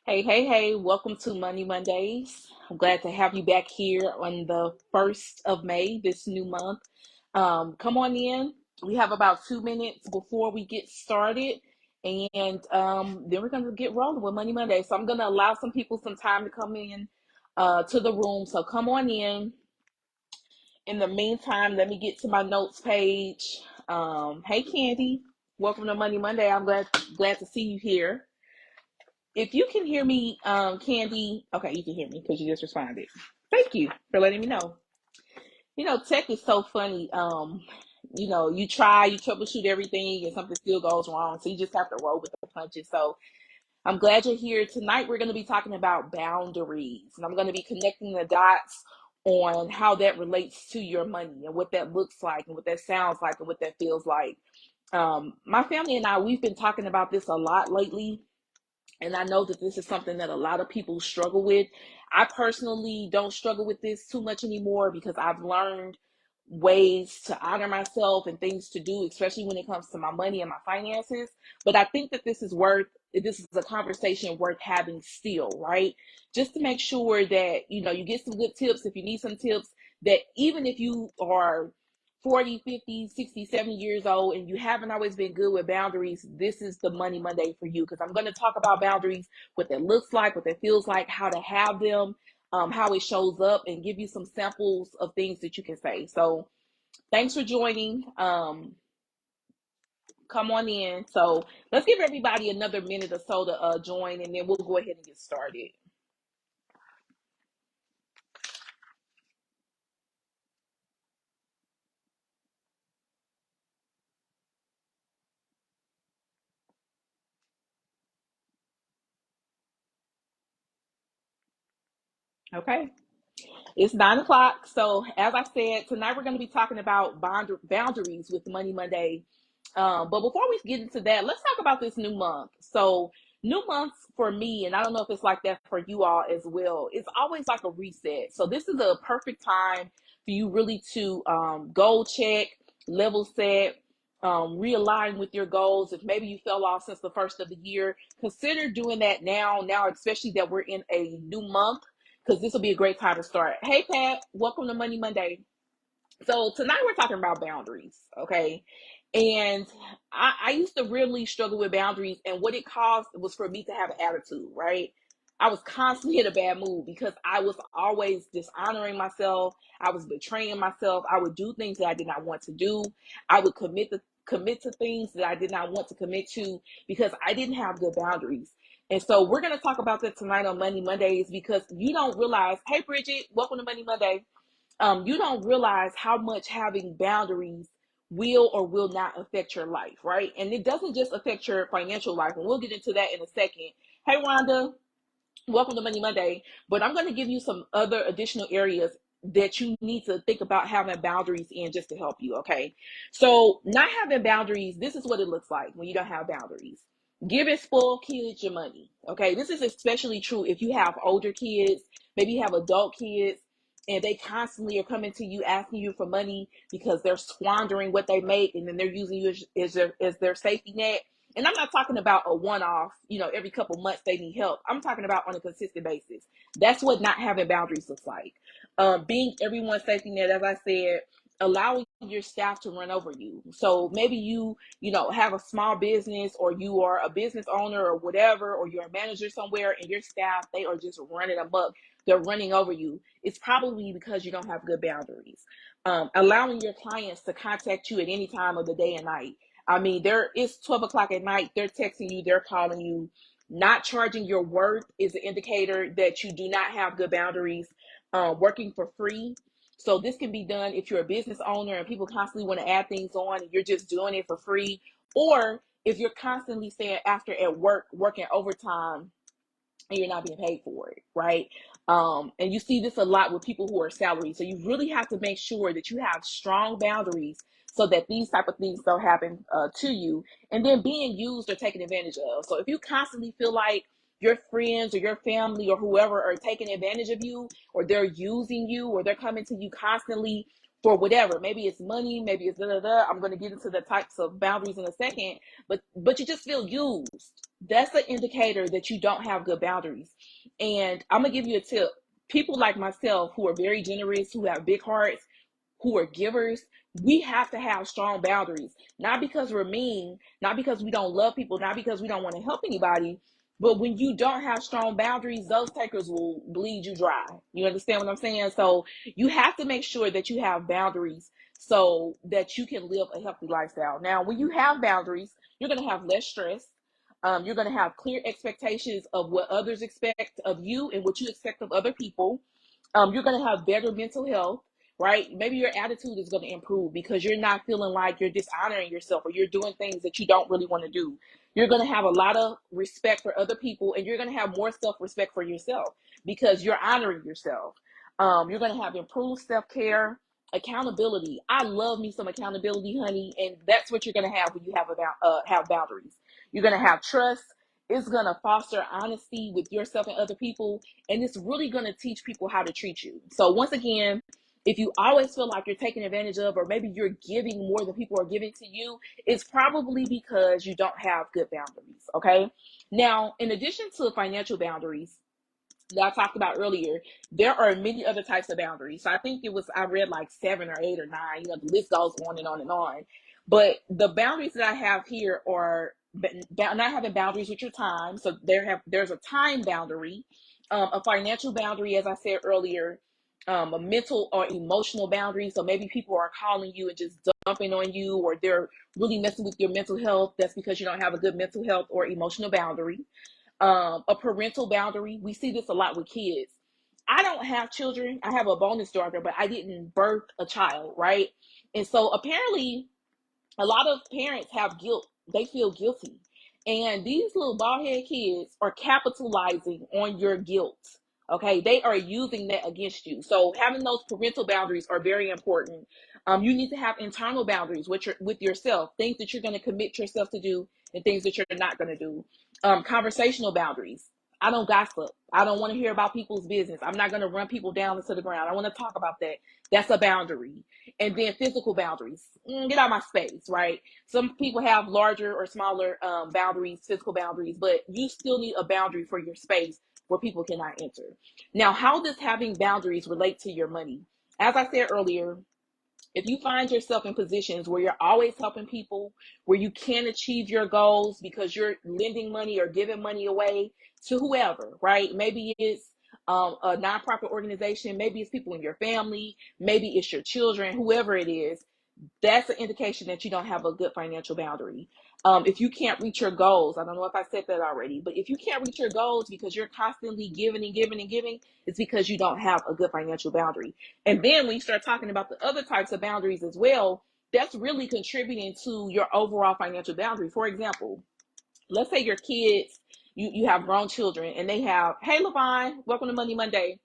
Hey, welcome to Money Mondays. I'm glad to have you back here on the 1st of May, this new month. Come on in. We have about 2 minutes before we get started, and then we're going to get rolling with Money Monday. So I'm going to allow some people some time to come in to the room. So come on in. In the meantime, let me get to my notes page. Hey, Candy. Welcome to Money Monday. I'm glad to see you here. If you can hear me, Candy, okay, you can hear me because you just responded. Thank you for letting me know. Tech is so funny. You try, you troubleshoot everything, and something still goes wrong. So you just have to roll with the punches. So I'm glad you're here. Tonight, we're going to be talking about boundaries, and I'm going to be connecting the dots on how that relates to your money and what that looks like and what that sounds like and what that feels like. My family and I, we've been talking about this a lot lately, and I know that this is something that a lot of people struggle with. I personally don't struggle with this too much anymore because I've learned ways to honor myself and things to do, especially when it comes to my money and my finances. But I think that this is a conversation worth having still, right? Just to make sure that, you get some good tips if you need some tips, that even if you are 40, 50, 60, 70 years old and you haven't always been good with boundaries, this is the Money Monday for you, because I'm going to talk about boundaries, what that looks like, what that feels like, how to have them, how it shows up, and give you some samples of things that you can say. So thanks for joining. Come on in. So let's give everybody another minute or so to join, and then we'll go ahead and get started. Okay. It's 9 o'clock. So, as I said, tonight we're going to be talking about boundaries with Money Monday. But before we get into that, let's talk about this new month. So, new months for me, and I don't know if it's like that for you all as well, it's always like a reset. So, this is a perfect time for you really to goal check, level set, realign with your goals. If maybe you fell off since the first of the year, consider doing that now, especially that we're in a new month, because this will be a great time to start. Hey, Pat, welcome to Money Monday. So tonight we're talking about boundaries, okay? And I used to really struggle with boundaries, and what it caused was for me to have an attitude, right? I was constantly in a bad mood because I was always dishonoring myself. I was betraying myself. I would do things that I did not want to do. I would commit to things that I did not want to commit to because I didn't have good boundaries. And so we're going to talk about that tonight on Money Mondays, because you don't realize, hey, Bridget, welcome to Money Monday. You don't realize how much having boundaries will or will not affect your life, right? And it doesn't just affect your financial life, and we'll get into that in a second. Hey, Rhonda, welcome to Money Monday. But I'm going to give you some other additional areas that you need to think about having boundaries in, just to help you, okay? So, not having boundaries, this is what it looks like when you don't have boundaries. Giving spoiled kids your money, okay? This is especially true if you have older kids, maybe you have adult kids, and they constantly are coming to you asking you for money because they're squandering what they make, and then they're using you as their safety net. And I'm not talking about a one-off, every couple months they need help. I'm talking about on a consistent basis. That's what not having boundaries looks like. Being everyone's safety net, as I said, allowing your staff to run over you. So maybe you have a small business, or you are a business owner or whatever, or you're a manager somewhere, and your staff, they are just running amok. They're running over you. It's probably because you don't have good boundaries. Allowing your clients to contact you at any time of the day and night. I mean, it's 12 o'clock at night. They're texting you, they're calling you. Not charging your worth is an indicator that you do not have good boundaries. Working for free. So this can be done if you're a business owner and people constantly want to add things on and you're just doing it for free. Or if you're constantly staying after at work, working overtime, and you're not being paid for it, right? And you see this a lot with people who are salaried. So you really have to make sure that you have strong boundaries so that these type of things don't happen to you. And then being used or taken advantage of. So if you constantly feel like your friends or your family or whoever are taking advantage of you, or they're using you, or they're coming to you constantly for whatever, maybe it's money, maybe it's da da da. I'm going to get into the types of boundaries in a second, but you just feel used. that's an indicator that you don't have good boundaries. And I'm gonna give you a tip. People like myself who are very generous, who have big hearts, who are givers, we have to have strong boundaries. Not because we're mean, not because we don't love people, not because we don't want to help anybody, but when you don't have strong boundaries, those takers will bleed you dry. You understand what I'm saying? So you have to make sure that you have boundaries so that you can live a healthy lifestyle. Now, when you have boundaries, you're going to have less stress. You're going to have clear expectations of what others expect of you and what you expect of other people. You're going to have better mental health, right? Maybe your attitude is going to improve because you're not feeling like you're dishonoring yourself or you're doing things that you don't really want to do. You're going to have a lot of respect for other people, and you're going to have more self-respect for yourself because you're honoring yourself. You're going to have improved self-care, accountability. I love me some accountability, honey, and that's what you're going to have when you have boundaries. You're going to have trust. It's going to foster honesty with yourself and other people, and it's really going to teach people how to treat you. So once again, if you always feel like you're taken advantage of, or maybe you're giving more than people are giving to you, it's probably because you don't have good boundaries. Okay. Now, in addition to financial boundaries that I talked about earlier, there are many other types of boundaries. So I think I read like 7 or 8 or 9, the list goes on and on and on. But the boundaries that I have here are not having boundaries with your time. So there's a time boundary, a financial boundary, as I said earlier, a mental or emotional boundary. So maybe people are calling you and just dumping on you, or they're really messing with your mental health. That's because you don't have a good mental health or emotional boundary. A parental boundary. We see this a lot with kids. I don't have children. I have a bonus daughter, but I didn't birth a child, right? And so apparently a lot of parents have guilt. They feel guilty. And these little bald head kids are capitalizing on your guilt. Okay. They are using that against you. So having those parental boundaries are very important. You need to have internal boundaries with yourself, things that you're going to commit yourself to do and things that you're not going to do. Conversational boundaries. I don't gossip. I don't want to hear about people's business. I'm not going to run people down into the ground. I want to talk about that. That's a boundary. And then physical boundaries. Get out of my space, right? Some people have larger or smaller boundaries, physical boundaries, but you still need a boundary for your space where people cannot enter. Now, how does having boundaries relate to your money? As I said earlier, if you find yourself in positions where you're always helping people, where you can't achieve your goals because you're lending money or giving money away to whoever, right? Maybe it's a nonprofit organization, maybe it's people in your family, maybe it's your children, whoever it is, that's an indication that you don't have a good financial boundary. If you can't reach your goals, I don't know if I said that already, but if you can't reach your goals because you're constantly giving and giving and giving, it's because you don't have a good financial boundary. And then when you start talking about the other types of boundaries as well, that's really contributing to your overall financial boundary. For example, let's say your kids, you have grown children and they have, hey Levine, welcome to Money Monday.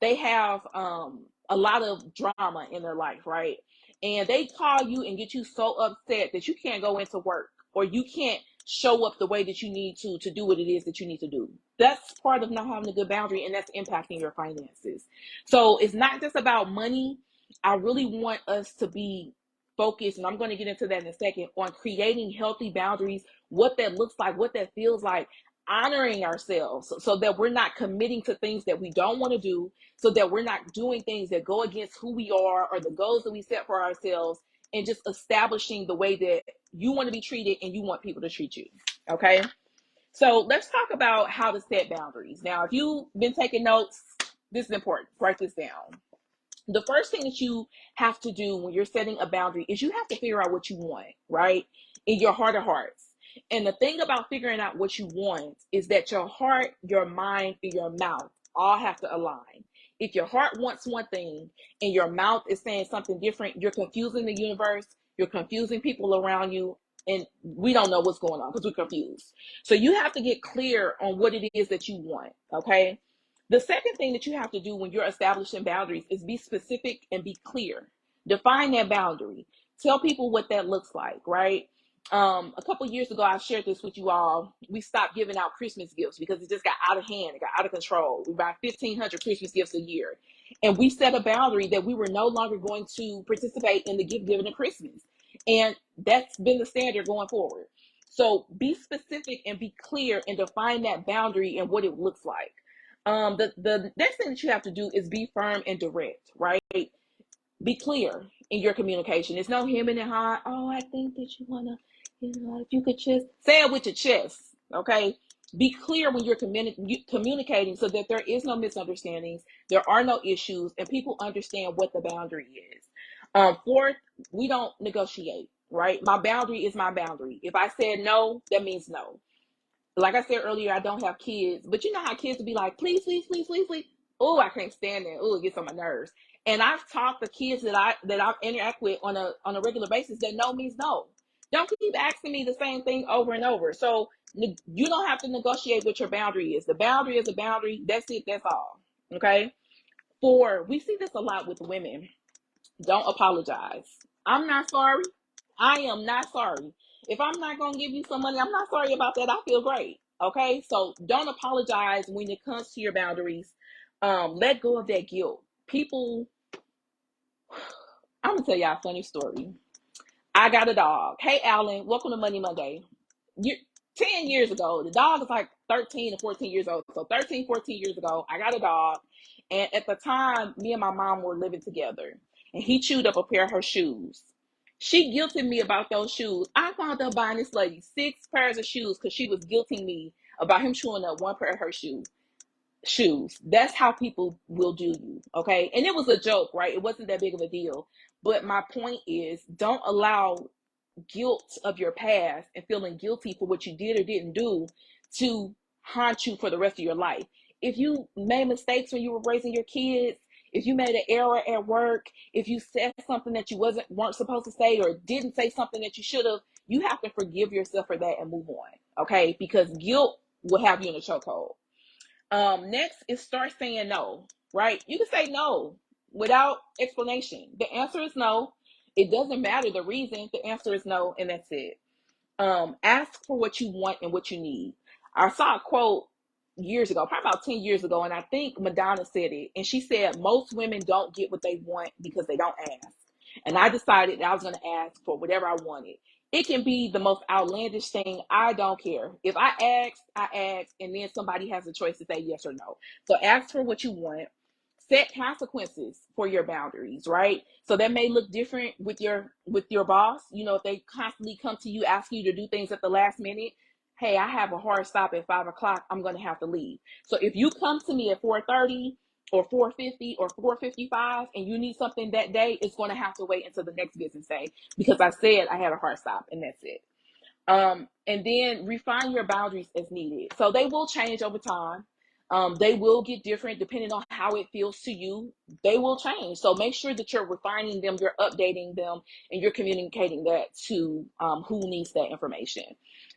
They have a lot of drama in their life, right? And they call you and get you so upset that you can't go into work or you can't show up the way that you need to do what it is that you need to do. That's part of not having a good boundary, and that's impacting your finances. So it's not just about money. I really want us to be focused, and I'm going to get into that in a second, on creating healthy boundaries, what that looks like, what that feels like, honoring ourselves so that we're not committing to things that we don't want to do, so that we're not doing things that go against who we are or the goals that we set for ourselves, and just establishing the way that you want to be treated and you want people to treat you. Okay. So let's talk about how to set boundaries. Now, if you've been taking notes, this is important. Write this down. The first thing that you have to do when you're setting a boundary is you have to figure out what you want, right? In your heart of hearts. And the thing about figuring out what you want is that your heart, your mind, and your mouth all have to align. If your heart wants one thing and your mouth is saying something different, you're confusing the universe, you're confusing people around you, and we don't know what's going on because we're confused. So you have to get clear on what it is that you want, okay? The second thing that you have to do when you're establishing boundaries is be specific and be clear. Define that boundary. Tell people what that looks like, right? A couple years ago, I shared this with you all. We stopped giving out Christmas gifts because it just got out of hand. It got out of control. We buy 1,500 Christmas gifts a year. And we set a boundary that we were no longer going to participate in the gift giving of Christmas. And that's been the standard going forward. So be specific and be clear and define that boundary and what it looks like. The next thing that you have to do is be firm and direct, right? Be clear in your communication. It's no hemming and hawing. Oh, I think that you wanna, if you could just say it with your chest, okay? Be clear when you're communicating so that there is no misunderstandings, there are no issues, and people understand what the boundary is. Fourth, we don't negotiate, right? My boundary is my boundary. If I said no, that means no. Like I said earlier, I don't have kids, but you know how kids would be like, please, please, please, please, please. Oh, I can't stand that. Oh, it gets on my nerves. And I've taught the kids that I interact with on a regular basis that no means no. Don't keep asking me the same thing over and over. So you don't have to negotiate what your boundary is. The boundary is a boundary. That's it. That's all. Okay. Four, we see this a lot with women. Don't apologize. I'm not sorry. I am not sorry. If I'm not going to give you some money, I'm not sorry about that. I feel great. Okay. So don't apologize when it comes to your boundaries. Let go of that guilt. People, I'm going to tell y'all a funny story. I got a dog. Hey, Alan, welcome to Money Monday. You, 10 years ago, the dog is like 13 or 14 years old. So 13, 14 years ago, I got a dog. And at the time, me and my mom were living together. And he chewed up a pair of her shoes. She guilted me about those shoes. I wound up buying this lady 6 pairs of shoes because she was guilting me about him chewing up one pair of her shoes. That's how people will do you. Okay. And it was a joke, right? It wasn't that big of a deal. But my point is, don't allow guilt of your past and feeling guilty for what you did or didn't do to haunt you for the rest of your life. If you made mistakes when you were raising your kids, if you made an error at work, if you said something that you weren't supposed to say or didn't say something that you should have, you have to forgive yourself for that and move on. Okay? Because guilt will have you in a chokehold. Next is start saying no, right? You can say no without explanation. The answer is no. It doesn't matter the reason. The answer is no, and that's it. Ask for what you want and what you need. I saw a quote years ago, probably about 10 years ago, and I think Madonna said it. And she said, most women don't get what they want because they don't ask. And I decided that I was going to ask for whatever I wanted. It can be the most outlandish thing. I don't care. If I ask, and then somebody has a choice to say yes or no. So ask for what you want. Set consequences for your boundaries, right? So that may look different with your boss. You know, if they constantly come to you asking you to do things at the last minute, hey, I have a hard stop at 5 o'clock. I'm going to have to leave. So if you come to me at 4:30 or 4:50 or 4:55 and you need something that day, it's going to have to wait until the next business day because I said I had a hard stop and that's it. And then refine your boundaries as needed. So they will change over time. They will get different depending on how it feels to you. They will change. So make sure that you're refining them, you're updating them, and you're communicating that to who needs that information.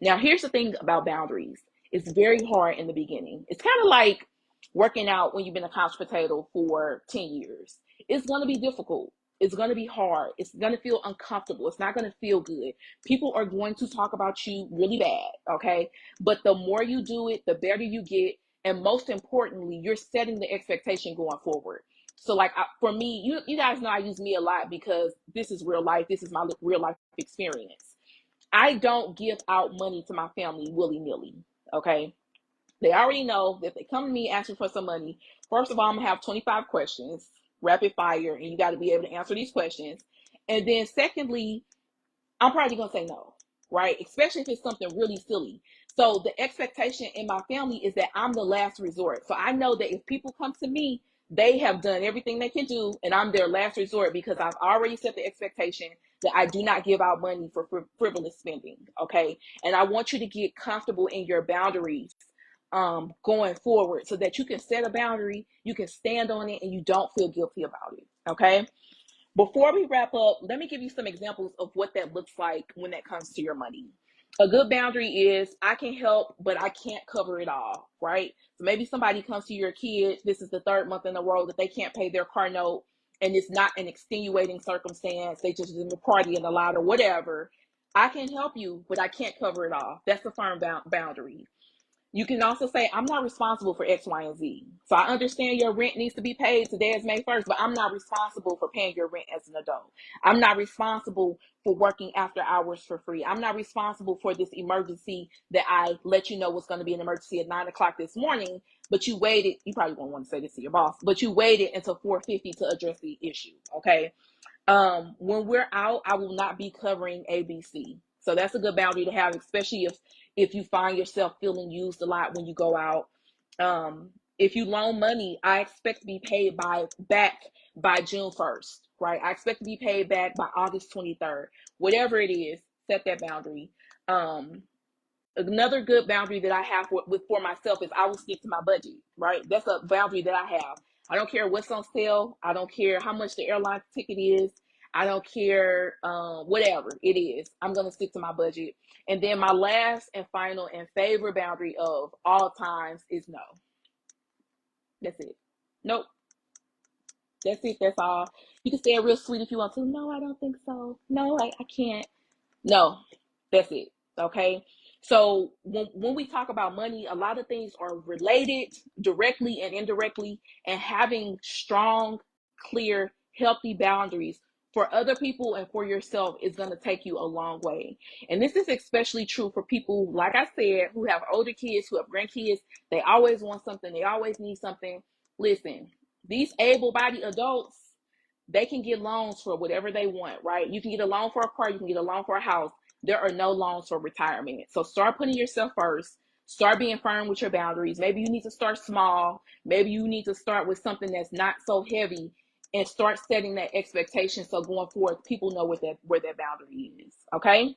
Now, here's the thing about boundaries. It's very hard in the beginning. It's kind of like working out when you've been a couch potato for 10 years. It's going to be difficult. It's going to be hard. It's going to feel uncomfortable. It's not going to feel good. People are going to talk about you really bad, okay? But the more you do it, the better you get. And most importantly, you're setting the expectation going forward. So like for me, you guys know I use me a lot because this is real life. This is my real life experience. I don't give out money to my family willy-nilly, okay? They already know that if they come to me asking for some money, first of all, I'm going to have 25 questions, rapid fire, and you got to be able to answer these questions. And then secondly, I'm probably going to say no, right? Especially if it's something really silly. So the expectation in my family is that I'm the last resort. So I know that if people come to me, they have done everything they can do, and I'm their last resort because I've already set the expectation that I do not give out money for frivolous spending, okay? And I want you to get comfortable in your boundaries going forward so that you can set a boundary, you can stand on it, and you don't feel guilty about it, okay? Before we wrap up, let me give you some examples of what that looks like when that comes to your money. A good boundary is I can help, but I can't cover it all, right? So maybe somebody comes to your kid, this is the third month in a row that they can't pay their car note, and it's not an extenuating circumstance. They just didn't party in a lot or whatever. I can help you, but I can't cover it all. That's a firm boundary. You can also say, I'm not responsible for X, Y, and Z. So I understand your rent needs to be paid. Today is May 1st, but I'm not responsible for paying your rent as an adult. I'm not responsible for working after hours for free. I'm not responsible for this emergency that I let you know was going to be an emergency at 9 o'clock this morning, but you waited. You probably won't want to say this to your boss, but you waited until 4:50 to address the issue. Okay. When we're out, I will not be covering ABC. So that's a good boundary to have, especially if you find yourself feeling used a lot when you go out. If you loan money, I expect to be paid back by June 1st, right? I expect to be paid back by August 23rd. Whatever it is, set that boundary. Another good boundary that I have for myself is I will stick to my budget, right? That's a boundary that I have. I don't care what's on sale. I don't care how much the airline ticket is. I don't care whatever it is. I'm going to stick to my budget. And then my last and final and favorite boundary of all times is no. That's it. Nope. That's it. That's all. You can say it real sweet if you want to. No, I don't think so. No, I can't. No, that's it. Okay. So when we talk about money, a lot of things are related directly and indirectly, and having strong, clear, healthy boundaries for other people and for yourself is going to take you a long way. And this is especially true for people, like I said, who have older kids, who have grandkids. They always want something. They always need something. Listen, these able-bodied adults, they can get loans for whatever they want, right? You can get a loan for a car, you can get a loan for a house. There are no loans for retirement. So start putting yourself first. Start being firm with your boundaries. Maybe you need to start small. Maybe you need to start with something that's not so heavy and start setting that expectation so going forward, people know where that boundary is. Okay?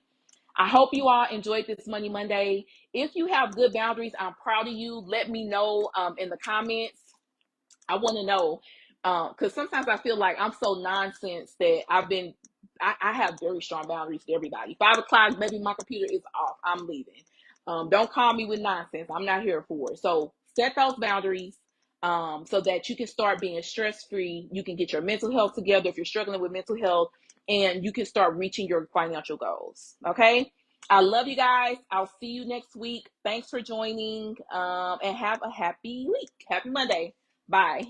I hope you all enjoyed this Money Monday. If you have good boundaries, I'm proud of you. Let me know in the comments. I want to know, because sometimes I feel like I'm so nonsense that I have very strong boundaries to everybody. 5 o'clock, maybe my computer is off. I'm leaving. Don't call me with nonsense. I'm not here for it. So set those boundaries so that you can start being stress-free. You can get your mental health together if you're struggling with mental health, and you can start reaching your financial goals. Okay? I love you guys. I'll see you next week. Thanks for joining, and have a happy week. Happy Monday. Bye.